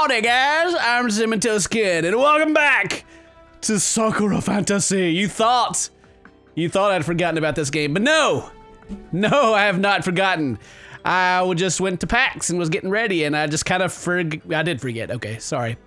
Howdy guys, I'm CinnamonToastKen, and welcome back to Sakura Fantasy. You thought I'd forgotten about this game, but no, I have not forgotten. I just went to PAX and was getting ready, and I just kind of I did forget. Okay, sorry.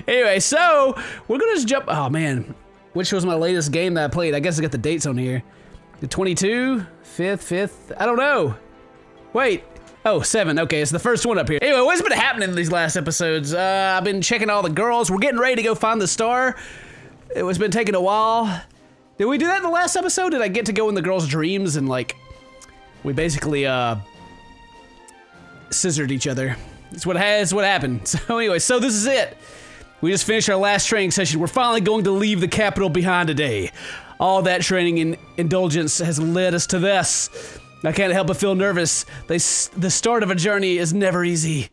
Anyway, so we're gonna just jump. Oh man, which was my latest game that I played? I guess I got the dates on here. The 22, 5th. I don't know. Wait. Oh, 7. Okay, it's the first one up here. Anyway, what's been happening in these last episodes? I've been checking all the girls. We're getting ready to go find the star. It's been taking a while. Did we do that in the last episode? Did I get to go in the girls' dreams and like, we basically scissored each other. It's what happened. So anyway, so this is it. We just finished our last training session. We're finally going to leave the capital behind today. All that training and indulgence has led us to this. I can't help but feel nervous. The start of a journey is never easy.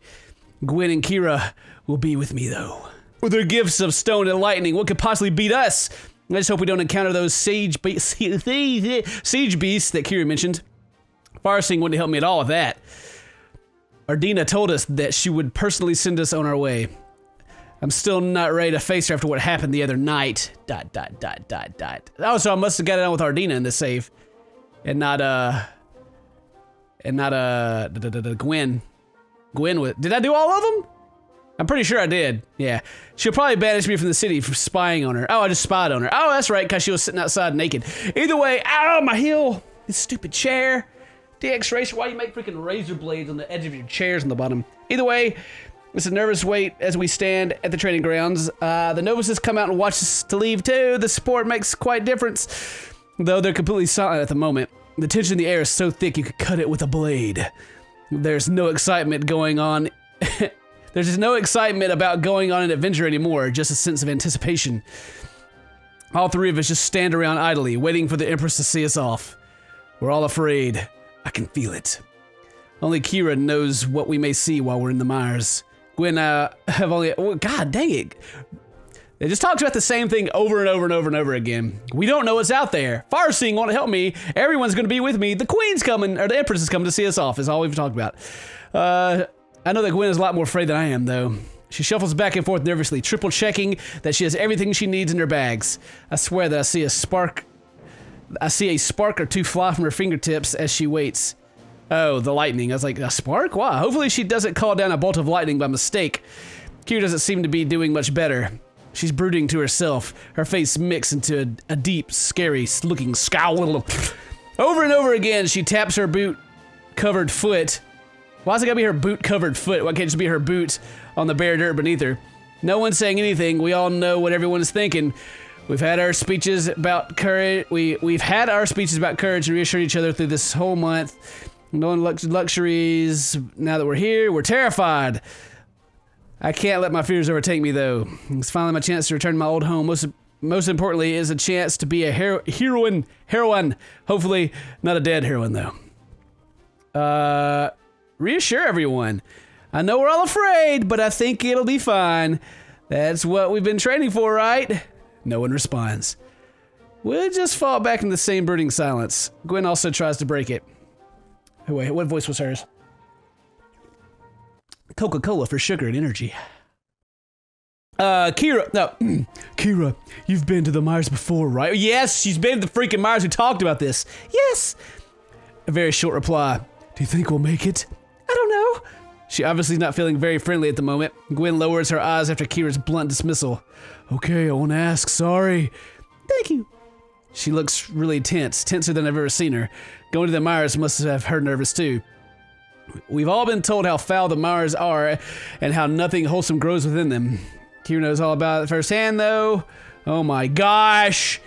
Gwen and Kira will be with me though. With their gifts of stone and lightning, what could possibly beat us? I just hope we don't encounter those siege beasts that Kira mentioned. Farsing wouldn't help me at all with that. Ardina told us that she would personally send us on our way. I'm still not ready to face her after what happened the other night. ... Oh, so I must have got it on with Ardina in this save. And not Gwen. Did I do all of them? I'm pretty sure I did. Yeah. She'll probably banish me from the city for spying on her. Oh, I just spied on her. Oh, that's right, because she was sitting outside naked. Either way, ow, my heel. This stupid chair. DX Racer, why you make freaking razor blades on the edge of your chairs on the bottom? Either way, it's a nervous wait as we stand at the training grounds. The novices come out and watch us to leave too. The sport makes quite a difference, though they're completely silent at the moment. The tension in the air is so thick you could cut it with a blade. There's no excitement going on. There's just no excitement about going on an adventure anymore, just a sense of anticipation. All three of us just stand around idly, waiting for the Empress to see us off. We're all afraid. I can feel it. Only Kira knows what we may see while we're in the mires. Gwen, have only, oh, God dang it. They just talked about the same thing over and over and over and over again. We don't know what's out there. Farseeing won't help me. Everyone's gonna be with me. The Queen's coming, or the Empress is coming to see us off, is all we've talked about. I know that Gwen is a lot more afraid than I am, though. She shuffles back and forth nervously, triple checking that she has everything she needs in her bags. I swear that I see a spark or two fly from her fingertips as she waits. Oh, the lightning. I was like, a spark? Wow. Hopefully she doesn't call down a bolt of lightning by mistake. Kira doesn't seem to be doing much better. She's brooding to herself, her face mixed into a deep, scary-looking scowl. Over and over again, she taps her boot-covered foot. Why is it gotta be her boot-covered foot? Why can't it just be her boot on the bare dirt beneath her? No one's saying anything. We all know what everyone is thinking. We've had our speeches about courage. We've had our speeches about courage and reassured each other through this whole month. No luxuries. Now that we're here, we're terrified. I can't let my fears overtake me, though. It's finally my chance to return to my old home. Most importantly, is a chance to be a heroine. Hopefully, not a dead heroine, though. Reassure everyone. I know we're all afraid, but I think it'll be fine. That's what we've been training for, right? No one responds. We'll just fall back in the same brooding silence. Gwen also tries to break it. Wait, what voice was hers? Coca-Cola for sugar and energy. Kira, you've been to the mires before, right? Yes, she's been to the freaking mires. We talked about this. Yes. A very short reply. Do you think we'll make it? I don't know. She obviously is not feeling very friendly at the moment. Gwen lowers her eyes after Kira's blunt dismissal. Okay, I won't ask. Sorry. Thank you. She looks really tense, tenser than I've ever seen her. Going to the mires must have her nervous too. We've all been told how foul the mires are and how nothing wholesome grows within them. Kira knows all about it firsthand, though. Oh my gosh.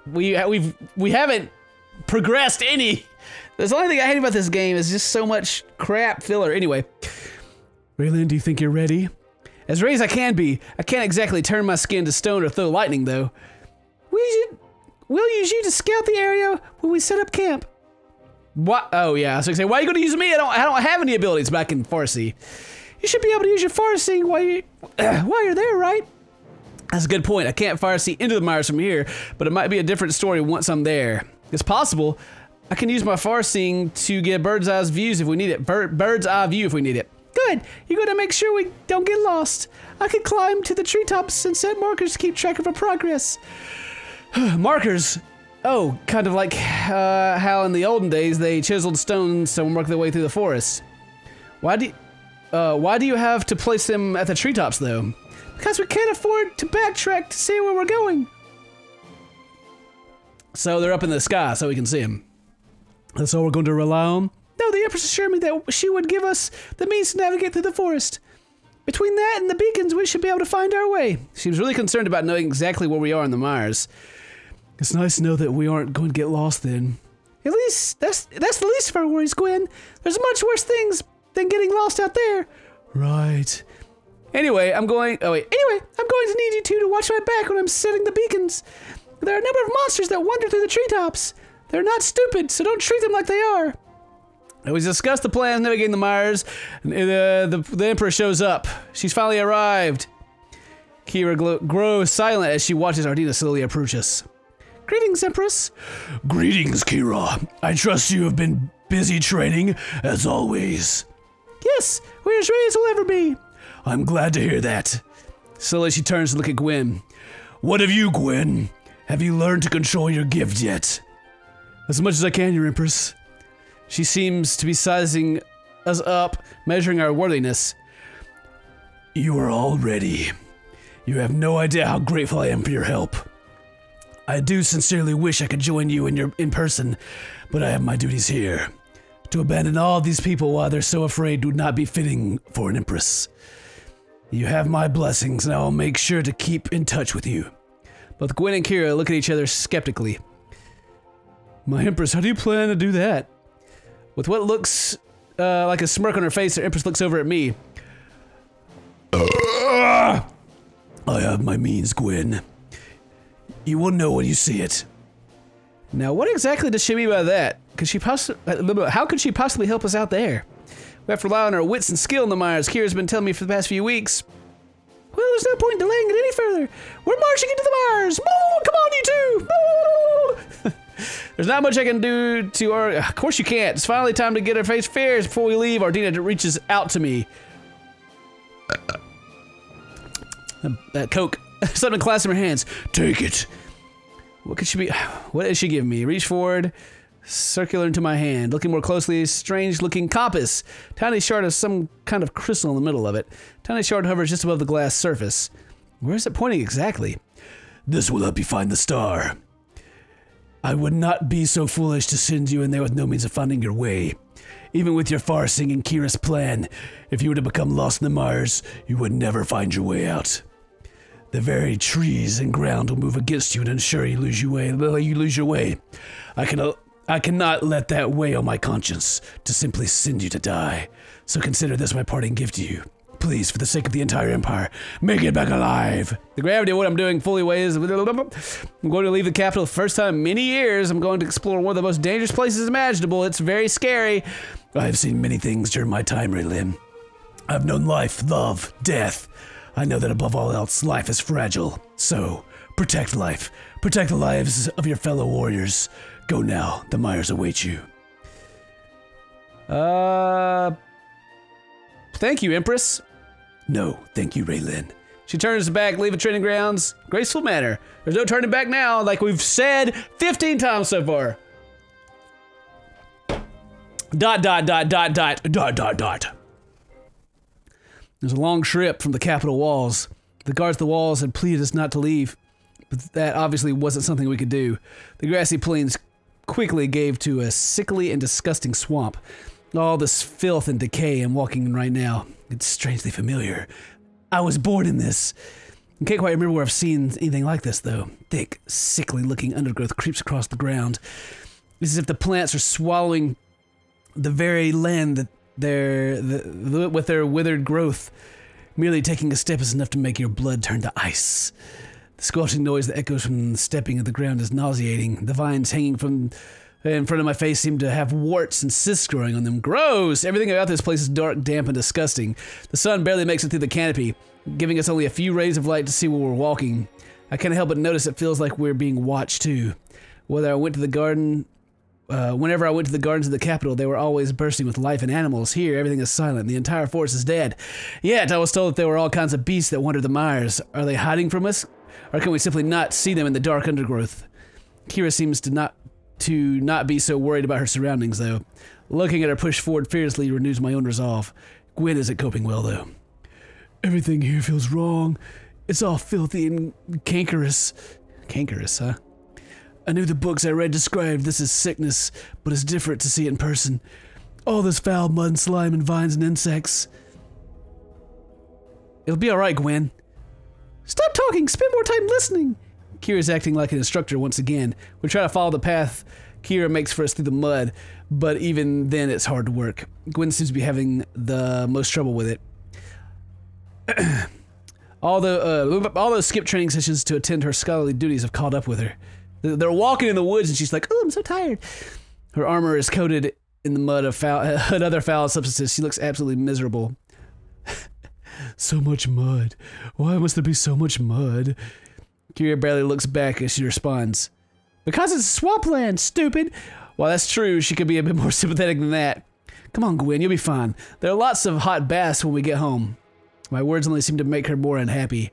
We haven't progressed any. That's the only thing I hate about this game is just so much crap filler. Anyway. Raylan, do you think you're ready? As ready as I can be. I can't exactly turn my skin to stone or throw lightning, though. We'll use you to scout the area when we set up camp. What? Oh yeah, I was gonna say, why are you gonna use me? I don't have any abilities back in Farsi. You should be able to use your Farsi while you're there, right? That's a good point. I can't Farsi into the mires from here, but it might be a different story once I'm there. It's possible. I can use my Farseeing to get bird's eye views if we need it. Bird's eye view if we need it. Good! You're gonna make sure we don't get lost. I could climb to the treetops and set markers to keep track of our progress. Markers? Oh, kind of like how in the olden days they chiseled stones to mark their way through the forest. Why do you have to place them at the treetops, though? Because we can't afford to backtrack to see where we're going. So they're up in the sky so we can see them. That's all we're going to rely on? No, the Empress assured me that she would give us the means to navigate through the forest. Between that and the beacons, we should be able to find our way. She was really concerned about knowing exactly where we are in the mires. It's nice to know that we aren't going to get lost then. At least, that's the least of our worries, Gwen. There's much worse things than getting lost out there. Right. Anyway, I'm going to need you two to watch my back when I'm setting the beacons. There are a number of monsters that wander through the treetops. They're not stupid, so don't treat them like they are. We discussed the plans navigating the mires. The Emperor shows up. She's finally arrived. Kira grows silent as she watches Ardina slowly approach us. Greetings, Empress. Greetings, Kira. I trust you have been busy training, as always. Yes, we're as ready as we'll ever be. I'm glad to hear that. Slowly she turns to look at Gwen. What of you, Gwen? Have you learned to control your gift yet? As much as I can, Your Empress. She seems to be sizing us up, measuring our worthiness. You are all ready. You have no idea how grateful I am for your help. I do sincerely wish I could join you in person, but I have my duties here. To abandon all these people while they're so afraid would not be fitting for an Empress. You have my blessings, and I'll make sure to keep in touch with you. Both Gwen and Kira look at each other skeptically. My Empress, how do you plan to do that? With what looks like a smirk on her face, the Empress looks over at me. I have my means, Gwen. You will know when you see it. Now, what exactly does she mean by that? How could she possibly help us out there? We have to rely on our wits and skill in the mires. Kira's been telling me for the past few weeks. Well, there's no point in delaying it any further. We're marching into the mires. Woo, come on, you two. Woo. There's not much I can do to our... Of course you can't. It's finally time to get our face fares before we leave. Ardina reaches out to me. That Coke. Something clasped in her hands. Take it. What could she be? What is she giving me? Reach forward. Circular into my hand. Looking more closely, strange looking compass. Tiny shard of some kind of crystal in the middle of it. Tiny shard hovers just above the glass surface. Where is it pointing exactly? This will help you find the star. I would not be so foolish to send you in there with no means of finding your way. Even with your far-singing Kira's plan, if you were to become lost in the mires, you would never find your way out. The very trees and ground will move against you and ensure you lose your way. I cannot let that weigh on my conscience to simply send you to die. So consider this my parting gift to you. Please, for the sake of the entire Empire, make it back alive. The gravity of what I'm doing fully weighs. I'm going to leave the capital the first time in many years. I'm going to explore one of the most dangerous places imaginable. It's very scary. I have seen many things during my time, Raylin. I've known life, love, death. I know that above all else, life is fragile. So, protect life. Protect the lives of your fellow warriors. Go now. The mires await you. Thank you, Empress. No, thank you, Raylin. She turns back, leaving training grounds. Graceful manner. There's no turning back now, like we've said 15 times so far. ... There's a long trip from the capital walls. The guards at the walls had pleaded us not to leave, but that obviously wasn't something we could do. The grassy plains quickly gave to a sickly and disgusting swamp. All this filth and decay I'm walking in right now. It's strangely familiar. I was born in this. I can't quite remember where I've seen anything like this, though. Thick, sickly-looking undergrowth creeps across the ground. It's as if the plants are swallowing the very land that with their withered growth. Merely taking a step is enough to make your blood turn to ice. The squelching noise that echoes from the stepping of the ground is nauseating. The vines hanging from in front of my face seem to have warts and cysts growing on them. Gross! Everything about this place is dark, damp, and disgusting. The sun barely makes it through the canopy, giving us only a few rays of light to see where we're walking. I can't help but notice it feels like we're being watched too. Whether I went to the garden Whenever I went to the gardens of the capital, they were always bursting with life and animals. Here, everything is silent. The entire forest is dead. Yet, I was told that there were all kinds of beasts that wandered the mires. Are they hiding from us? Or can we simply not see them in the dark undergrowth? Kira seems to not be so worried about her surroundings, though. Looking at her push forward fiercely renews my own resolve. Gwen isn't coping well, though. Everything here feels wrong. It's all filthy and cankerous. Cankerous, huh? I knew the books I read described this as sickness, but it's different to see it in person. All this foul mud and slime and vines and insects. It'll be alright, Gwen. Stop talking! Spend more time listening! Kira's acting like an instructor once again. We try to follow the path Kira makes for us through the mud, but even then it's hard to work. Gwen seems to be having the most trouble with it. All those skip training sessions to attend her scholarly duties have caught up with her. They're walking in the woods and she's like, oh, I'm so tired. Her armor is coated in the mud of other foul substances. She looks absolutely miserable. So much mud. Why must there be so much mud? Kira barely looks back as she responds. Because it's swampland, stupid. While that's true, she could be a bit more sympathetic than that. Come on, Gwen, you'll be fine. There are lots of hot baths when we get home. My words only seem to make her more unhappy.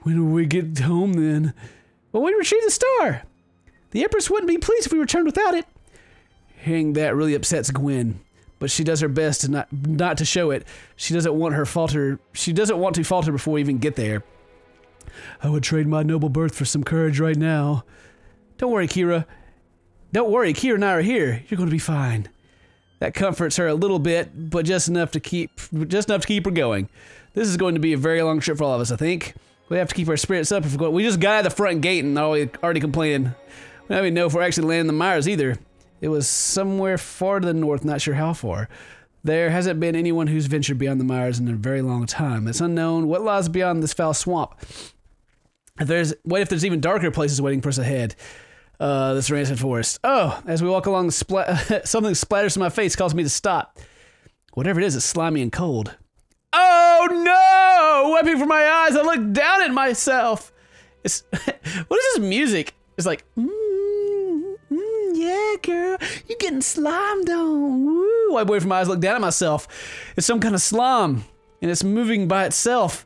When will we get home, then? Well, we retrieve the star. The Empress wouldn't be pleased if we returned without it. Hearing that really upsets Gwen, but she does her best to not to show it. She doesn't want to falter before we even get there. I would trade my noble birth for some courage right now. Don't worry, Kira. Don't worry, Kira and I are here. You're going to be fine. That comforts her a little bit, but just enough to keep her going. This is going to be a very long trip for all of us, I think. We have to keep our spirits up if we're going. We just got out of the front gate and already complaining. We don't even know if we're actually landing the mires either. It was somewhere far to the north, not sure how far. There hasn't been anyone who's ventured beyond the mires in a very long time. It's unknown what lies beyond this foul swamp. What if there's even darker places waiting for us ahead? This rancid forest. Oh, as we walk along, something splatters in my face, calls me to stop. Whatever it is, it's slimy and cold. Oh no! Wiping from my eyes, I look down at myself. What is this music? It's like, yeah, girl, you getting slimed on. Woo! Wipe away from my eyes, look down at myself. It's some kind of slime, and it's moving by itself.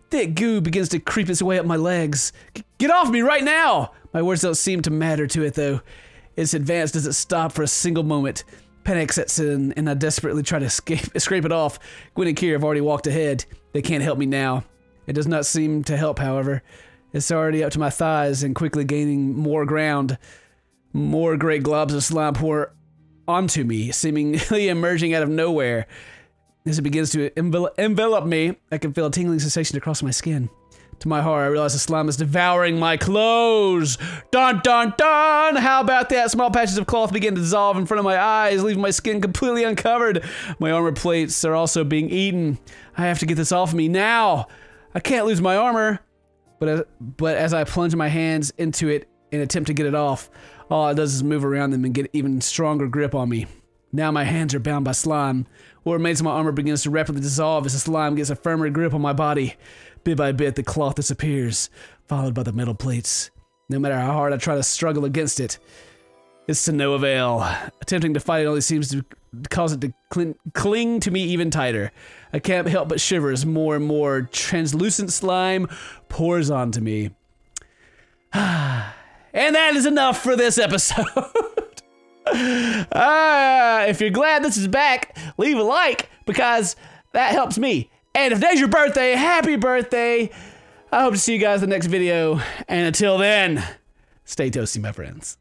Thick goo begins to creep its way up my legs. Get off me right now! My words don't seem to matter to it, though. Its advance doesn't stop for a single moment. Panic sets in, and I desperately try to scrape it off. Gwen and Kira have already walked ahead. They can't help me now. It does not seem to help, however. It's already up to my thighs and quickly gaining more ground. More great globs of slime pour onto me, seemingly emerging out of nowhere. As it begins to envelop me, I can feel a tingling sensation across my skin. To my horror, I realize the slime is devouring my clothes. Dun dun dun! How about that? Small patches of cloth begin to dissolve in front of my eyes, leaving my skin completely uncovered. My armor plates are also being eaten. I have to get this off me now. I can't lose my armor. But as I plunge my hands into it and attempt to get it off, all it does is move around them and get even stronger grip on me. Now my hands are bound by slime. What remains of my armor begins to rapidly dissolve as the slime gets a firmer grip on my body. Bit by bit, the cloth disappears, followed by the metal plates. No matter how hard I try to struggle against it, it's to no avail. Attempting to fight it only seems to cause it to cling to me even tighter. I can't help but shiver as more and more translucent slime pours onto me. And that is enough for this episode. If you're glad this is back, leave a like because that helps me. And if today's your birthday, happy birthday. I hope to see you guys in the next video. And until then, stay toasty, my friends.